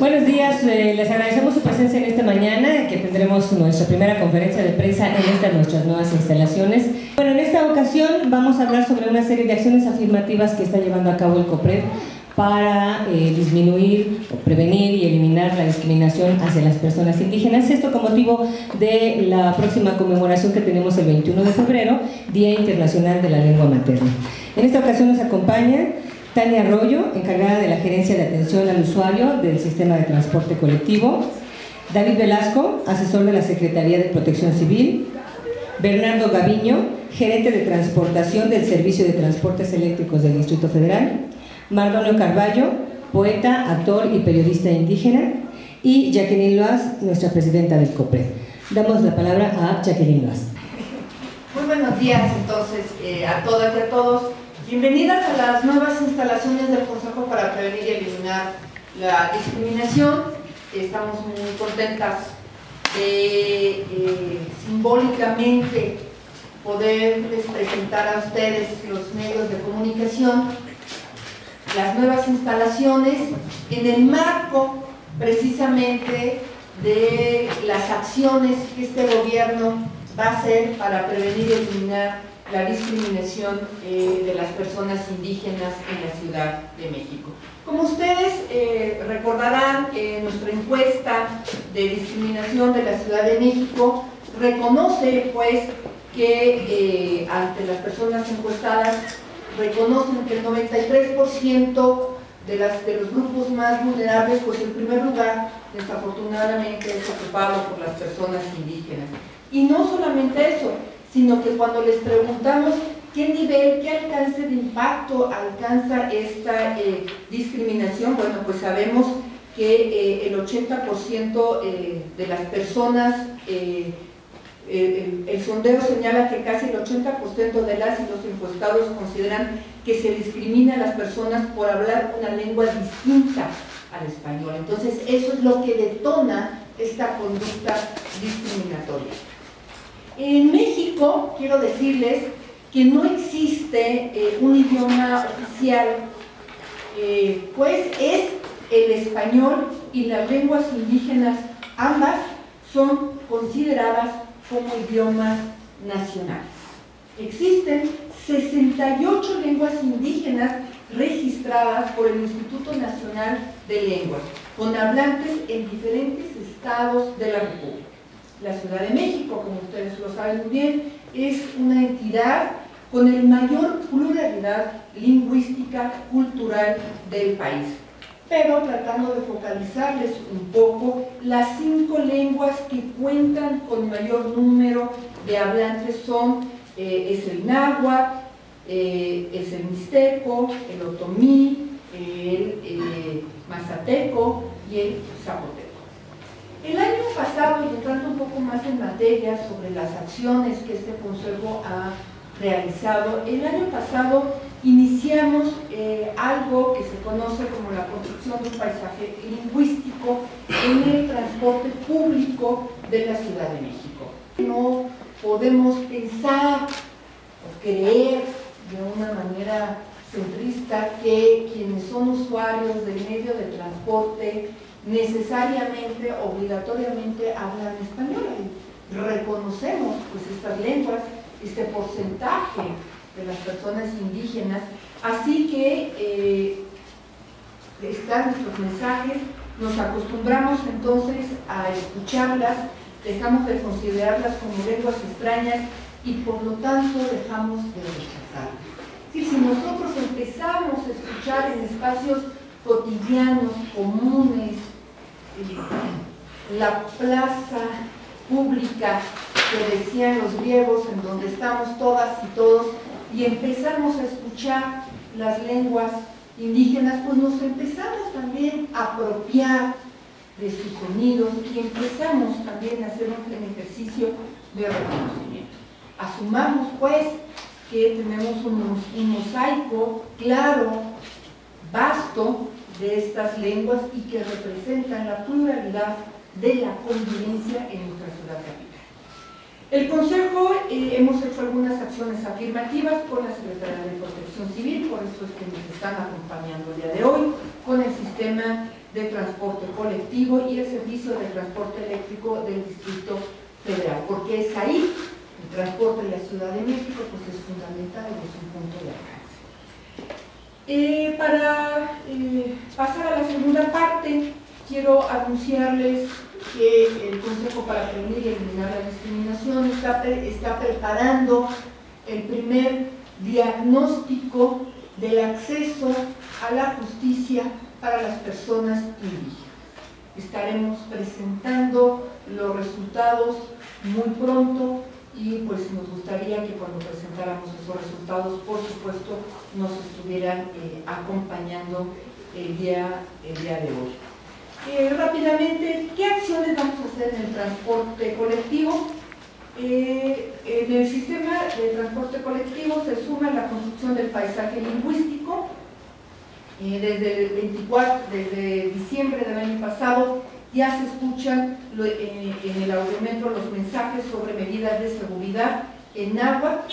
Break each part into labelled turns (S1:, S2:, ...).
S1: Buenos días, les agradecemos su presencia en esta mañana, que tendremos nuestra primera conferencia de prensa en estas nuestras nuevas instalaciones. Bueno, en esta ocasión vamos a hablar sobre una serie de acciones afirmativas que está llevando a cabo el COPRED para disminuir, prevenir y eliminar la discriminación hacia las personas indígenas. Esto con motivo de la próxima conmemoración que tenemos el 21 de febrero, Día Internacional de la Lengua Materna. En esta ocasión nos acompaña Tania Arroyo, encargada de la Gerencia de Atención al Usuario del Sistema de Transporte Colectivo; David Velasco, asesor de la Secretaría de Protección Civil; Bernardo Gaviño, gerente de transportación del Servicio de Transportes Eléctricos del Distrito Federal; Mardonio Carballo, poeta, actor y periodista indígena; y Jacqueline Loas, nuestra presidenta del COPRED. Damos la palabra a Jacqueline Loas.
S2: Muy buenos días entonces a todas y a todos. Bienvenidas a las nuevas instalaciones del Consejo para Prevenir y Eliminar la Discriminación. Estamos muy contentas de simbólicamente poderles presentar a ustedes, los medios de comunicación, las nuevas instalaciones en el marco precisamente de las acciones que este gobierno va a hacer para prevenir y eliminar la discriminación de las personas indígenas en la Ciudad de México. Como ustedes recordarán, nuestra encuesta de discriminación de la Ciudad de México reconoce pues que ante las personas encuestadas reconocen que el 93% de los grupos más vulnerables, pues el primer lugar desafortunadamente es ocupado por las personas indígenas. Y no solamente eso, sino que cuando les preguntamos qué nivel, qué alcance de impacto alcanza esta discriminación, bueno, pues sabemos que el 80% de las personas, el sondeo señala que casi el 80% de las y los encuestados consideran que se discrimina a las personas por hablar una lengua distinta al español. Entonces, eso es lo que detona esta conducta discriminatoria. En México, quiero decirles que no existe un idioma oficial, pues es el español, y las lenguas indígenas, ambas son consideradas como idiomas nacionales. Existen 68 lenguas indígenas registradas por el Instituto Nacional de Lenguas, con hablantes en diferentes estados de la República. La Ciudad de México, como ustedes lo saben muy bien, es una entidad con el mayor pluralidad lingüística cultural del país. Pero tratando de focalizarles un poco, las 5 lenguas que cuentan con mayor número de hablantes son es el náhuatl, es el mixteco, el otomí, el mazateco y el zapoteco. El año pasado, y entrando un poco más en materia sobre las acciones que este Consejo ha realizado, el año pasado iniciamos algo que se conoce como la construcción de un paisaje lingüístico en el transporte público de la Ciudad de México. No podemos pensar o creer de una manera centrista que quienes son usuarios del medio de transporte necesariamente, obligatoriamente hablan español. Reconocemos pues estas lenguas, este porcentaje de las personas indígenas, así que están nuestros mensajes, nos acostumbramos entonces a escucharlas, dejamos de considerarlas como lenguas extrañas y por lo tanto dejamos de rechazarlas. Si nosotros empezamos a escuchar en espacios cotidianos, comunes, la plaza pública que decían los griegos, en donde estamos todas y todos, y empezamos a escuchar las lenguas indígenas, pues nos empezamos también a apropiar de sus sonidos y empezamos también a hacer un ejercicio de reconocimiento. Asumamos pues que tenemos un mosaico claro, vasto, de estas lenguas y que representan la pluralidad de la convivencia en nuestra ciudad capital. El Consejo hemos hecho algunas acciones afirmativas con la Secretaría de Protección Civil, por eso es que nos están acompañando el día de hoy, con el Sistema de transporte colectivo y el servicio de transporte eléctrico del Distrito Federal, porque es ahí el transporte de la Ciudad de México, pues es fundamental y es un punto de alcance. Para pasar a la segunda parte, quiero anunciarles que el Consejo para Prevenir y Eliminar la Discriminación está preparando el primer diagnóstico del acceso a la justicia para las personas indígenas. Estaremos presentando los resultados muy pronto y pues nos gustaría que cuando presentáramos esos resultados, por supuesto, nos estuvieran acompañando el día de hoy. Rápidamente, ¿qué acciones vamos a hacer en el transporte colectivo? En el sistema de transporte colectivo se suma la construcción del paisaje lingüístico. Desde diciembre del año pasado ya se escuchan en el audiometro los mensajes sobre medidas de seguridad en náhuatl,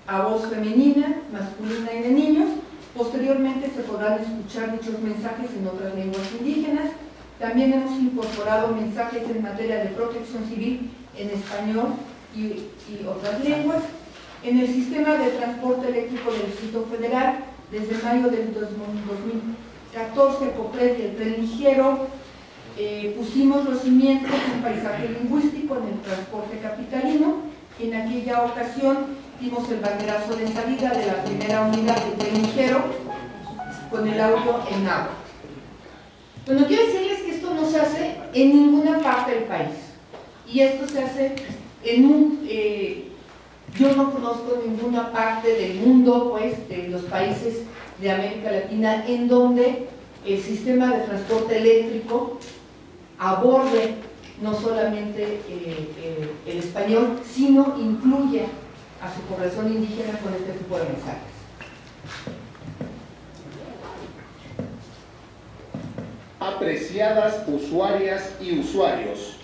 S2: a voz femenina, masculina y de niños. Posteriormente se podrán escuchar dichos mensajes en otras lenguas indígenas. También hemos incorporado mensajes en materia de protección civil en español y otras lenguas. En el sistema de transporte eléctrico del Distrito Federal, desde mayo del 2014, el COPRED y el tren ligero, pusimos los cimientos de un paisaje lingüístico en el transporte capitalino. En aquella ocasión dimos el banderazo de salida de la primera unidad de tren ligero con el audio en náhuatl. Bueno, quiero decirles que esto no se hace en ninguna parte del país, y esto se hace en yo no conozco ninguna parte del mundo, pues, de los países de América Latina, en donde el sistema de transporte eléctrico aborde no solamente el español, sino incluya a su población indígena con este tipo de mensajes.
S3: Apreciadas usuarias y usuarios,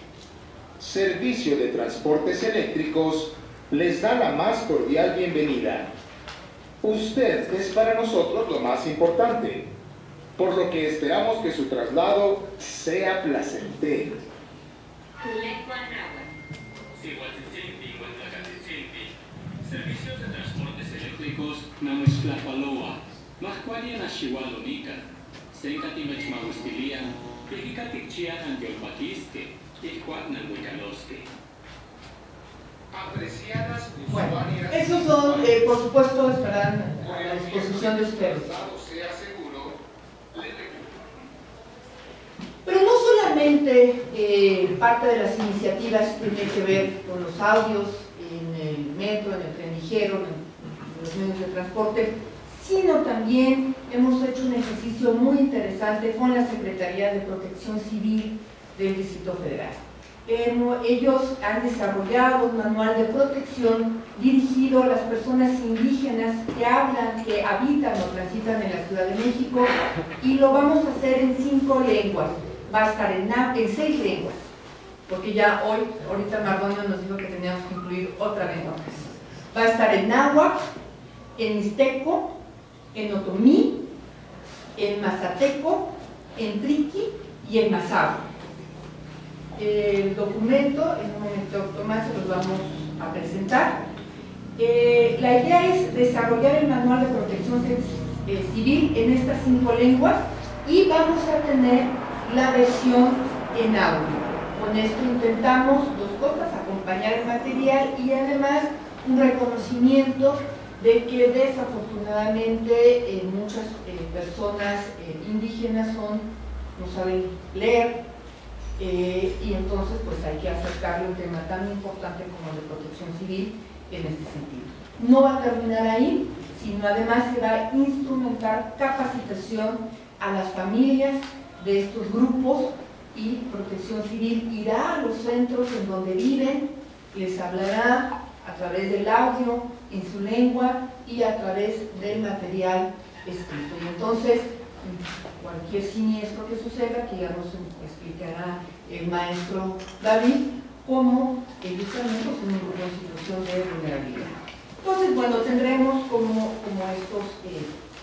S3: Servicio de Transportes Eléctricos les da la más cordial bienvenida. Usted es para nosotros lo más importante, por lo que esperamos que su traslado sea placentero.
S4: Servicios de transportes eléctricos Namuixtlapaloa, Mascualianaxihualonica, Sencatimechmahuistilia, Tejicaticchian Antiolpaquisque, Tijuananhuicalosque.
S3: Apreciadas
S2: Bueno,
S3: usuarias,
S2: esos son, por supuesto, estarán a la disposición de ustedes. Pero no solamente parte de las iniciativas tiene que ver con los audios en el metro, en el tren ligero, en los medios de transporte, sino también hemos hecho un ejercicio muy interesante con la Secretaría de Protección Civil del Distrito Federal. Ellos han desarrollado un manual de protección dirigido a las personas indígenas que hablan, que habitan o transitan en la Ciudad de México, y lo vamos a hacer en 5 lenguas. Va a estar en 6 lenguas, porque ya ahorita Mardonio nos dijo que teníamos que incluir otra lengua más. Va a estar en náhuatl, en mixteco, en otomí, en mazateco, en triqui y en mazahua. El documento, en un momento más se los vamos a presentar. La idea es desarrollar el manual de protección civil en estas 5 lenguas, y vamos a tener la versión en audio. Con esto intentamos 2 cosas: acompañar el material y además un reconocimiento de que desafortunadamente muchas personas indígenas no saben leer, y entonces pues hay que acercarle un tema tan importante como el de protección civil en este sentido. No va a terminar ahí, sino además se va a instrumentar capacitación a las familias de estos grupos, y Protección Civil irá a los centros en donde viven, les hablará a través del audio en su lengua y a través del material escrito. Y entonces cualquier siniestro que suceda, que ya nos explicará el maestro David, cómo ellos también son un grupo en situación de vulnerabilidad. Entonces, bueno, tendremos como estos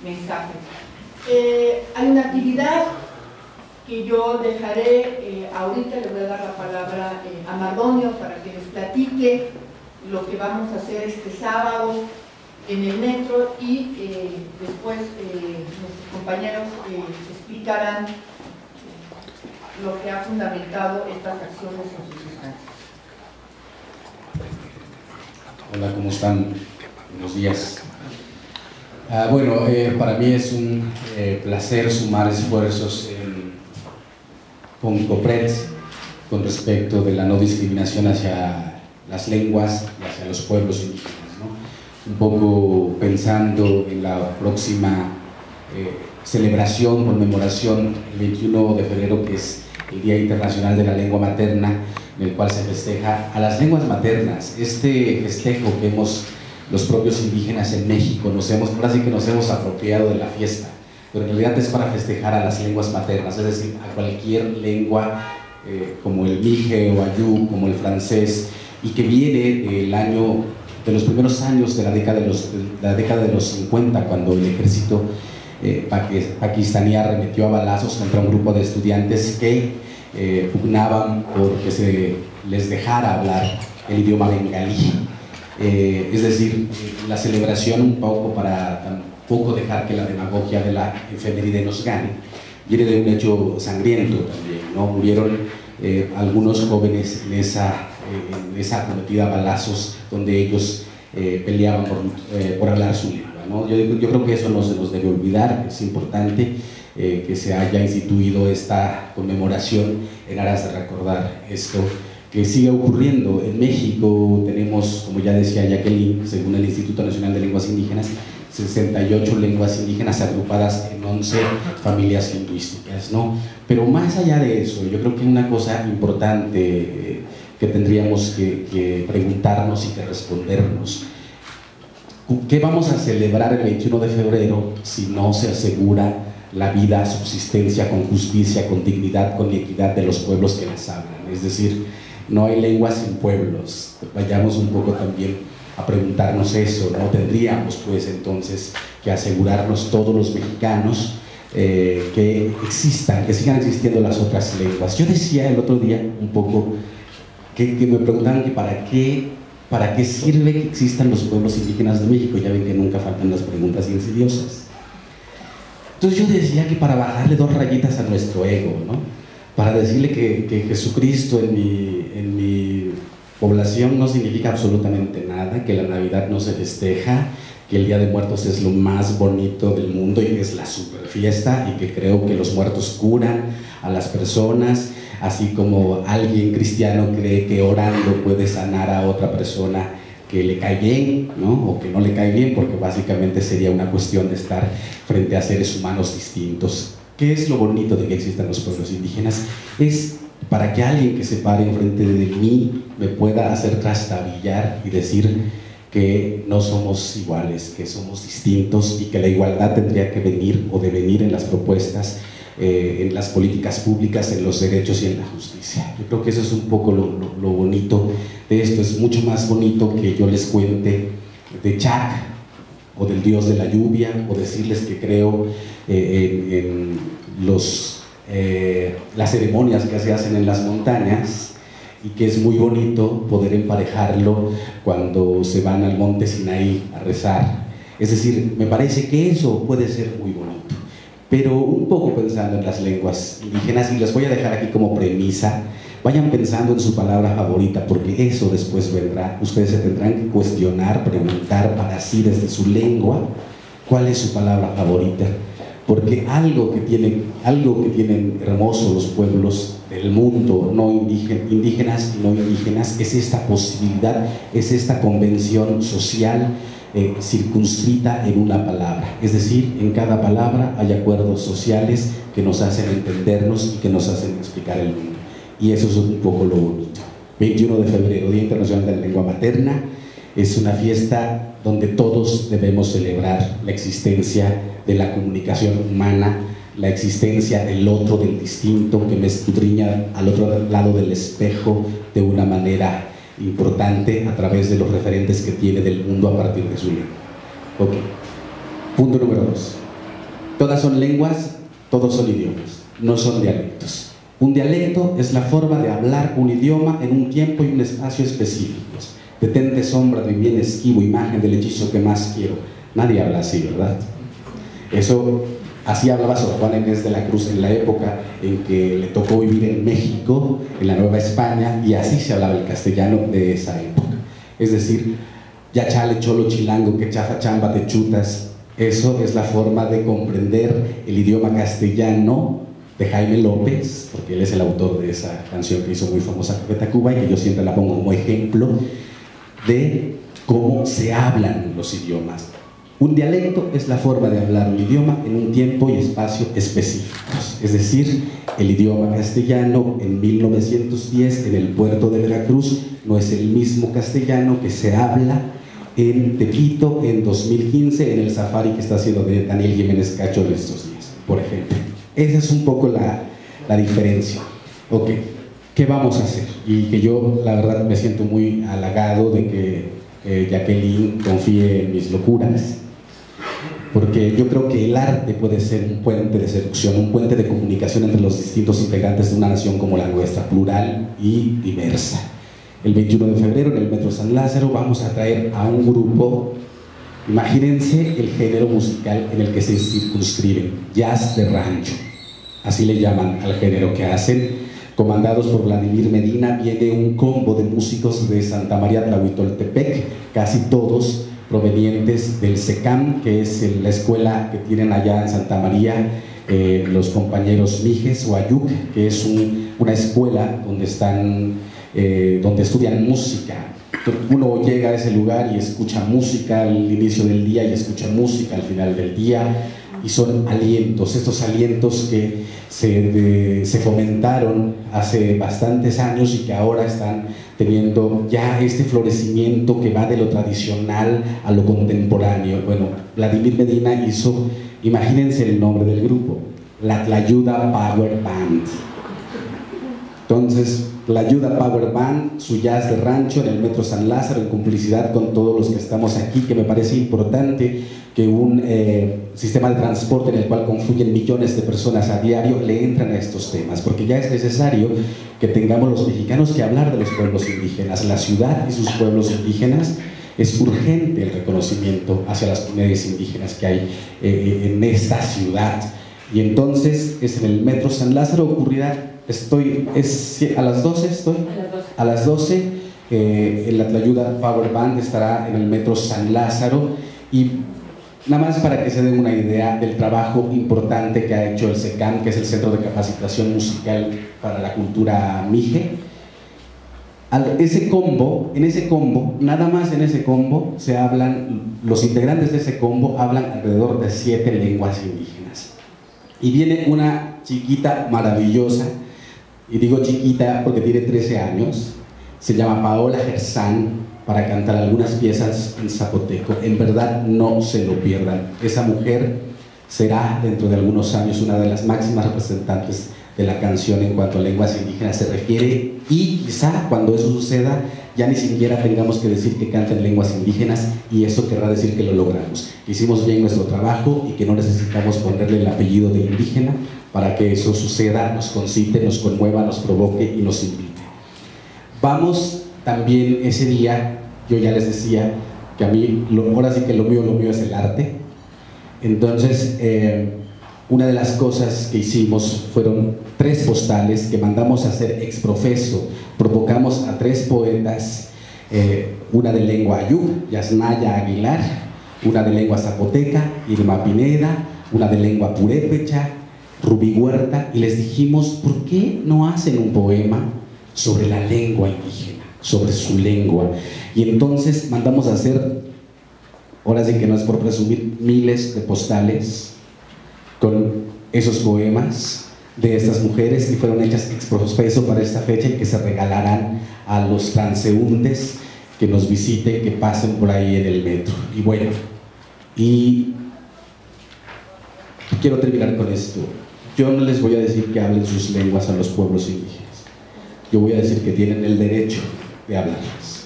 S2: mensajes. Hay una actividad que yo dejaré, ahorita le voy a dar la palabra a Mardonio para que les platique lo que vamos a hacer este sábado en el metro y después nuestros compañeros explicarán lo que ha fundamentado estas acciones en sus instancias.
S5: Hola, ¿cómo están? Buenos días. Bueno, para mí es un placer sumar esfuerzos con COPRED con respecto de la no discriminación hacia las lenguas y hacia los pueblos indígenas, ¿no? Un poco pensando en la próxima celebración, conmemoración, el 21 de febrero, que es el Día Internacional de la Lengua Materna, en el cual se festeja a las lenguas maternas. Este festejo que los propios indígenas en México ahora sí que nos hemos apropiado de la fiesta, pero en realidad es para festejar a las lenguas maternas, es decir, a cualquier lengua como el mije o ayú, como el francés, y que viene de los primeros años de la década de los 50, cuando el ejército pakistaní arremetió a balazos contra un grupo de estudiantes que pugnaban porque se les dejara hablar el idioma bengalí. Es decir, la celebración, un poco para tampoco dejar que la demagogia de la efeméride nos gane, viene de un hecho sangriento también, ¿no? Murieron algunos jóvenes en esa cometida a balazos donde ellos peleaban por hablar su lengua, ¿no? Yo creo que eso no se nos debe olvidar. Es importante que se haya instituido esta conmemoración en aras de recordar esto que sigue ocurriendo. En México tenemos, como ya decía Jacqueline, según el Instituto Nacional de Lenguas Indígenas, 68 lenguas indígenas agrupadas en 11 familias lingüísticas, ¿no? Pero más allá de eso, yo creo que una cosa importante que tendríamos que preguntarnos y que respondernos: ¿qué vamos a celebrar el 21 de febrero si no se asegura la vida, subsistencia con justicia, con dignidad, con equidad de los pueblos que las hablan? Es decir, no hay lenguas sin pueblos. Vayamos un poco también a preguntarnos eso, ¿no? Tendríamos pues entonces que asegurarnos todos los mexicanos que sigan existiendo las otras lenguas. Yo decía el otro día un poco que me preguntaban que para qué sirve que existan los pueblos indígenas de México. Ya ven que nunca faltan las preguntas insidiosas. Entonces yo decía que para bajarle 2 rayitas a nuestro ego, ¿no? Para decirle que Jesucristo en mi población no significa absolutamente nada, que la Navidad no se festeja, que el Día de Muertos es lo más bonito del mundo y que es la super fiesta, y que creo que los muertos curan a las personas, así como alguien cristiano cree que orando puede sanar a otra persona que le cae bien, ¿no? O que no le cae bien, porque básicamente sería una cuestión de estar frente a seres humanos distintos. ¿Qué es lo bonito de que existan los pueblos indígenas? Es para que alguien que se pare enfrente de mí me pueda hacer trastabillar y decir que no somos iguales, que somos distintos, y que la igualdad tendría que venir o devenir en las propuestas, en las políticas públicas, en los derechos y en la justicia. Yo creo que eso es un poco lo bonito de esto. Es mucho más bonito que yo les cuente de Chac o del dios de la lluvia, o decirles que creo en las ceremonias que se hacen en las montañas, y que es muy bonito poder emparejarlo cuando se van al monte Sinaí a rezar. Es decir, me parece que eso puede ser muy bonito. Pero un poco pensando en las lenguas indígenas, y les voy a dejar aquí como premisa, vayan pensando en su palabra favorita, porque eso después vendrá. Ustedes se tendrán que cuestionar, preguntar para sí desde su lengua cuál es su palabra favorita, porque algo que tienen hermoso los pueblos del mundo, no indígenas y no indígenas, es esta posibilidad, es esta convención social circunscrita en una palabra. Es decir, en cada palabra hay acuerdos sociales que nos hacen entendernos y que nos hacen explicar el mundo. Y eso es un poco lo bonito. 21 de febrero, Día Internacional de la Lengua Materna, es una fiesta donde todos debemos celebrar la existencia de la comunicación humana, la existencia del otro, del distinto, que me escudriña al otro lado del espejo de una manera importante a través de los referentes que tiene del mundo a partir de su lengua. Ok. Punto número 2. Todas son lenguas, todos son idiomas. no son dialectos. Un dialecto es la forma de hablar un idioma en un tiempo y un espacio específicos. Detente sombra de bien esquivo, imagen del hechizo que más quiero. Nadie habla así, ¿verdad? Eso, así hablaba Sor Juana Inés de la Cruz en la época en que le tocó vivir en México, en la Nueva España, y así se hablaba el castellano de esa época. Es decir, ya chale, cholo, chilango, que chafa, chamba, te chutas. Eso es la forma de comprender el idioma castellano de Jaime López, porque él es el autor de esa canción que hizo muy famosa, Café Tacuba, y que yo siempre la pongo como ejemplo de cómo se hablan los idiomas. Un dialecto es la forma de hablar un idioma en un tiempo y espacio específicos. Es decir, el idioma castellano en 1910 en el puerto de Veracruz no es el mismo castellano que se habla en Tepito en 2015 en el safari que está haciendo de Daniel Jiménez Cacho de estos días, por ejemplo. Esa es un poco la diferencia. Ok, ¿qué vamos a hacer? Y que yo, la verdad, me siento muy halagado de que Jacqueline confíe en mis locuras, porque yo creo que el arte puede ser un puente de seducción, un puente de comunicación entre los distintos integrantes de una nación como la nuestra, plural y diversa. El 21 de febrero en el Metro San Lázaro vamos a traer a un grupo, imagínense el género musical en el que se circunscriben, jazz de rancho, así le llaman al género que hacen, comandados por Vladimir Medina. Viene un combo de músicos de Santa María Tlahuitoltepec, casi todos provenientes del SECAM, que es la escuela que tienen allá en Santa María los compañeros Mijes o Ayuc, que es una escuela donde estudian música. Uno llega a ese lugar y escucha música al inicio del día y escucha música al final del día, y son alientos, estos alientos que se fomentaron hace bastantes años y que ahora están teniendo ya este florecimiento que va de lo tradicional a lo contemporáneo. Bueno, Vladimir Medina hizo, imagínense el nombre del grupo, la Tlayuda Power Band. Entonces, Tlayuda Power Band, su jazz de rancho en el Metro San Lázaro, en complicidad con todos los que estamos aquí, que me parece importante que un sistema de transporte en el cual confluyen millones de personas a diario le entran a estos temas, porque ya es necesario que tengamos los mexicanos que hablar de los pueblos indígenas. La ciudad y sus pueblos indígenas, es urgente el reconocimiento hacia las comunidades indígenas que hay en esta ciudad. Y entonces es en el Metro San Lázaro, ocurrirá, a las 12 estoy, a las 12 en la Tlayuda Power Band estará en el Metro San Lázaro. Y nada más para que se den una idea del trabajo importante que ha hecho el SECAM, que es el Centro de Capacitación Musical para la Cultura Mije. En ese combo, nada más en ese combo, se hablan, los integrantes de ese combo hablan alrededor de 7 lenguas indígenas. Y viene una chiquita maravillosa, y digo chiquita porque tiene 13 años, se llama Paola Gersán, para cantar algunas piezas en zapoteco. En verdad, no se lo pierdan. Esa mujer será dentro de algunos años una de las máximas representantes de la canción en cuanto a lenguas indígenas se refiere, y quizá cuando eso suceda ya ni siquiera tengamos que decir que canten lenguas indígenas, y eso querrá decir que lo logramos, que hicimos bien nuestro trabajo y que no necesitamos ponerle el apellido de indígena para que eso suceda, nos concite, nos conmueva, nos provoque y nos invite. Vamos también ese día, yo ya les decía que a mí, ahora sí que lo mío es el arte. Entonces, una de las cosas que hicimos fueron 3 postales que mandamos a hacer ex profeso. Provocamos a 3 poetas, una de lengua ayuk, Yasnaya Aguilar, una de lengua zapoteca, Irma Pineda, una de lengua purépecha, Rubí Huerta, y les dijimos, ¿por qué no hacen un poema sobre la lengua indígena, sobre su lengua? Y entonces mandamos a hacer, ahora sí que no es por presumir, miles de postales con esos poemas de estas mujeres, y fueron hechas ex profeso para esta fecha, y que se regalarán a los transeúntes que nos visiten, que pasen por ahí en el metro. Y bueno, y quiero terminar con esto. Yo no les voy a decir que hablen sus lenguas a los pueblos indígenas. Yo voy a decir que tienen el derecho de hablarlas.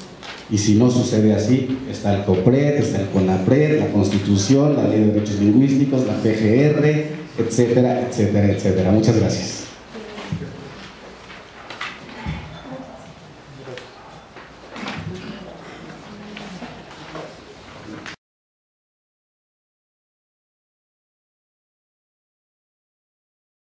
S5: Y si no sucede así, está el COPRED, está el CONAPRED, la Constitución, la Ley de Derechos Lingüísticos, la PGR, etcétera, etcétera, etcétera. Muchas gracias.